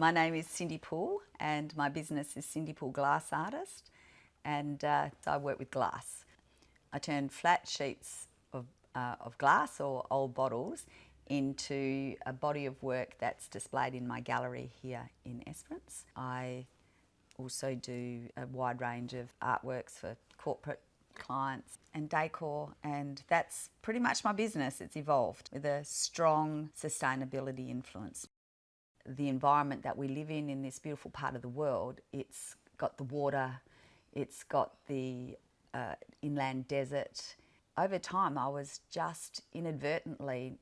My name is Cindy Poole and my business is Cindy Poole Glass Artist, and I work with glass. I turn flat sheets of glass or old bottles into a body of work that's displayed in my gallery here in Esperance. I also do a wide range of artworks for corporate clients and decor, and that's pretty much my business. It's evolved with a strong sustainability influence. The environment that we live in this beautiful part of the world, it's got the water, it's got the inland desert. Over time, I was just inadvertently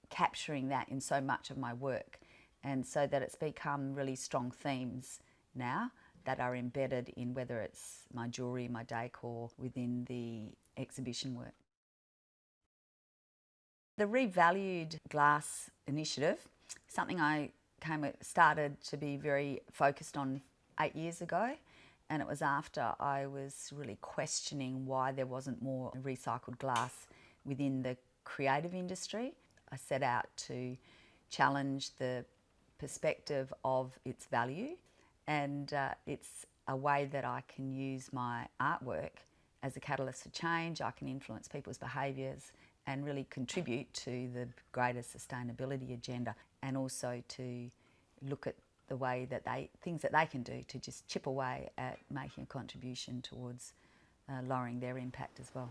capturing that in so much of my work, and so that it's become really strong themes now that are embedded in whether it's my jewellery, my decor, within the exhibition work. The ReValued Glass initiative, something I started to be very focused on 8 years ago, and it was after I was really questioning why there wasn't more recycled glass within the creative industry. I set out to challenge the perspective of its value, and it's a way that I can use my artwork as a catalyst for change. I can influence people's behaviours and really contribute to the greater sustainability agenda, and also to look at the way that things that they can do to just chip away at making a contribution towards lowering their impact as well.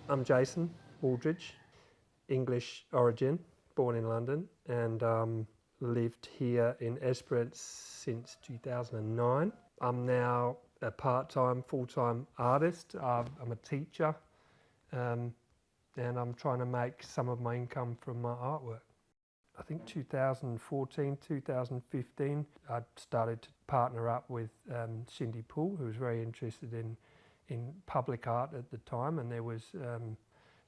I'm Jason Wooldridge, English origin, born in London, and lived here in Esperance since 2009. I'm now a part-time, full-time artist. I'm a teacher, and I'm trying to make some of my income from my artwork. I think 2014, 2015, I started to partner up with Cindy Poole, who was very interested in public art at the time, and there was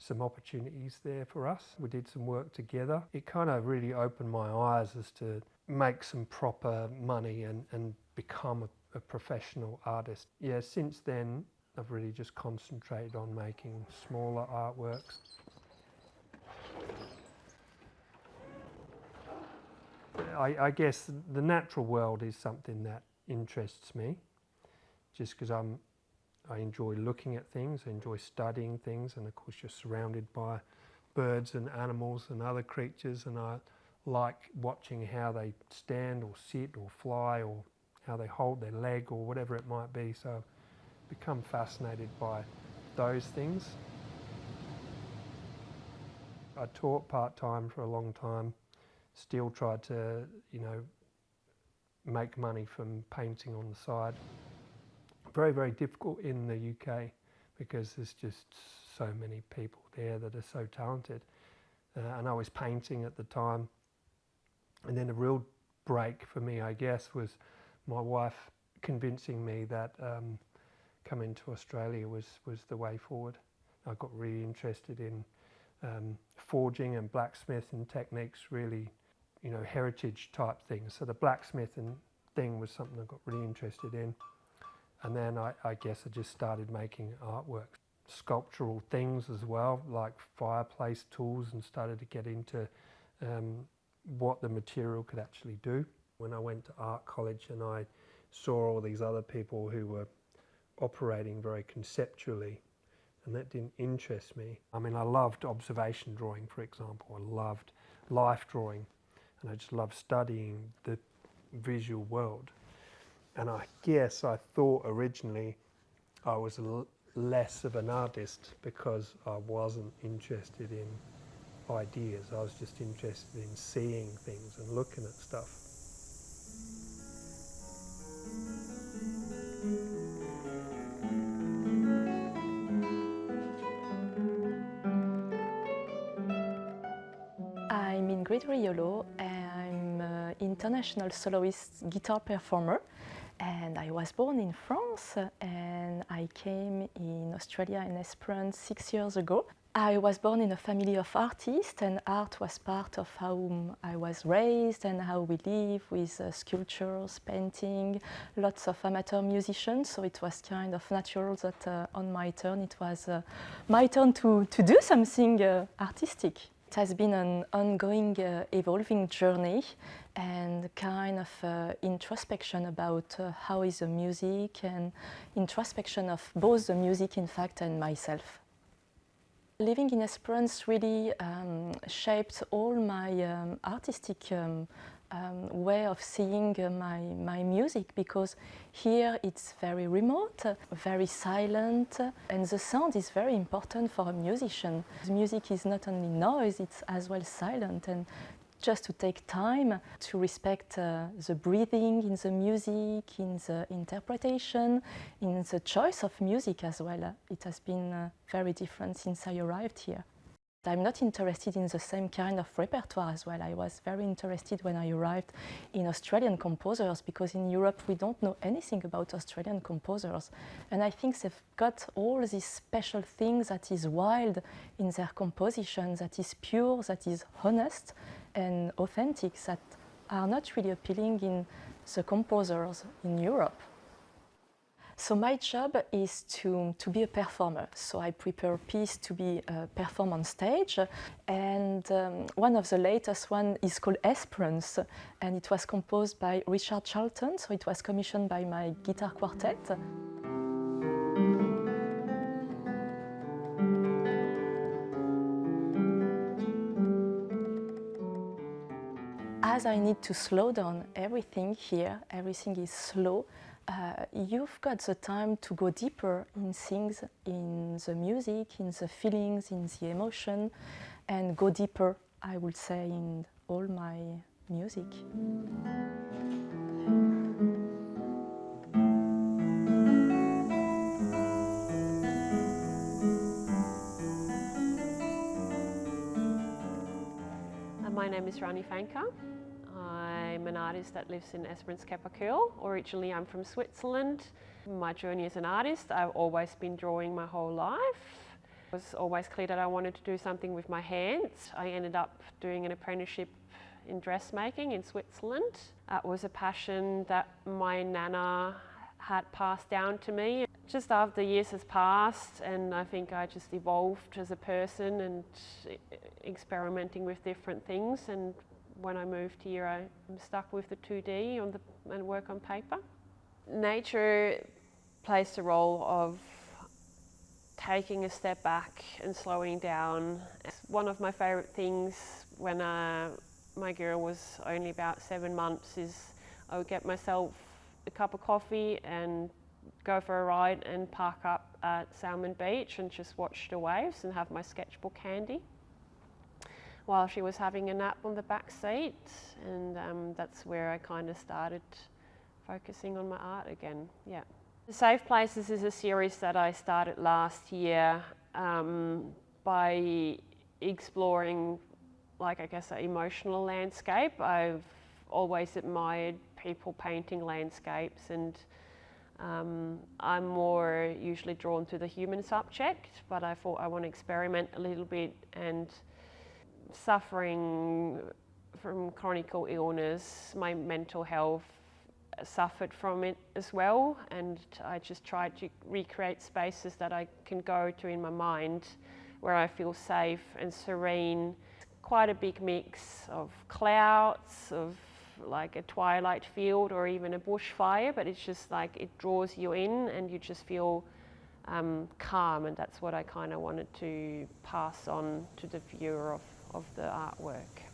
some opportunities there for us. We did some work together. It kind of really opened my eyes as to make some proper money and become a professional artist. Yeah, since then I've really just concentrated on making smaller artworks. I guess the natural world is something that interests me, just because I enjoy looking at things, I enjoy studying things, and of course you're surrounded by birds and animals and other creatures, and I like watching how they stand or sit or fly, or how they hold their leg, or whatever it might be. So I've become fascinated by those things. I taught part-time for a long time, still tried to, make money from painting on the side. Very, very difficult in the UK because there's just so many people there that are so talented. And I was painting at the time. And then a real break for me, I guess, was my wife convincing me that coming to Australia was the way forward. I got really interested in forging and blacksmithing techniques, really, heritage type things. So the blacksmithing thing was something I got really interested in. And then I guess I just started making artwork, sculptural things as well, like fireplace tools, and started to get into what the material could actually do. When I went to art college and I saw all these other people who were operating very conceptually, and that didn't interest me. I mean, I loved observation drawing, for example. I loved life drawing, and I just loved studying the visual world. And I guess I thought originally I was less of an artist because I wasn't interested in ideas. I was just interested in seeing things and looking at stuff. I'm Ingrid Riolo. I'm an international soloist guitar performer. And I was born in France, and I came in Australia in Esperance 6 years ago. I was born in a family of artists, and art was part of how I was raised and how we live, with sculptures, painting, lots of amateur musicians, so it was kind of natural that on my turn it was my turn to do something artistic. It has been an ongoing, evolving journey and kind of introspection about how is the music, and introspection of both the music, in fact, and myself. Living in Esperance really shaped all my artistic way of seeing my music, because here it's very remote, very silent, and the sound is very important for a musician. The music is not only noise, it's as well silent, and just to take time to respect the breathing in the music, in the interpretation, in the choice of music as well. It has been very different since I arrived here. I'm not interested in the same kind of repertoire as well. I was very interested when I arrived in Australian composers, because in Europe we don't know anything about Australian composers. And I think they've got all these special things that is wild in their composition, that is pure, that is honest and authentic, that are not really appealing in the composers in Europe. So my job is to be a performer. So I prepare a piece to be performed on stage, and one of the latest one is called Esperance, and it was composed by Richard Charlton, so it was commissioned by my guitar quartet. As I need to slow down everything here, everything is slow, you've got the time to go deeper in things, in the music, in the feelings, in the emotion, and go deeper, I would say, in all my music. My name is Rhani Fankha. I'm an artist that lives in Esperance, Kepa Kurl. Originally I'm from Switzerland. My journey as an artist, I've always been drawing my whole life. It was always clear that I wanted to do something with my hands. I ended up doing an apprenticeship in dressmaking in Switzerland. It was a passion that my nana had passed down to me. Just after years has passed, and I think I just evolved as a person and experimenting with different things, and when I moved here I'm stuck with the 2D and work on paper. Nature plays the role of taking a step back and slowing down. One of my favourite things when my girl was only about 7 months is I would get myself a cup of coffee and go for a ride and park up at Salmon Beach and just watch the waves and have my sketchbook handy while she was having a nap on the back seat, and that's where I kind of started focusing on my art again. Yeah. The Safe Places is a series that I started last year by exploring, like, I guess, an emotional landscape. I've always admired people painting landscapes, and I'm more usually drawn to the human subject, but I thought I want to experiment a little bit. And suffering from chronic illness, my mental health suffered from it as well, and I just tried to recreate spaces that I can go to in my mind where I feel safe and serene. Quite a big mix of clouds, of like a twilight field or even a bushfire, but it's just like it draws you in and you just feel calm, and that's what I kind of wanted to pass on to the viewer of the artwork.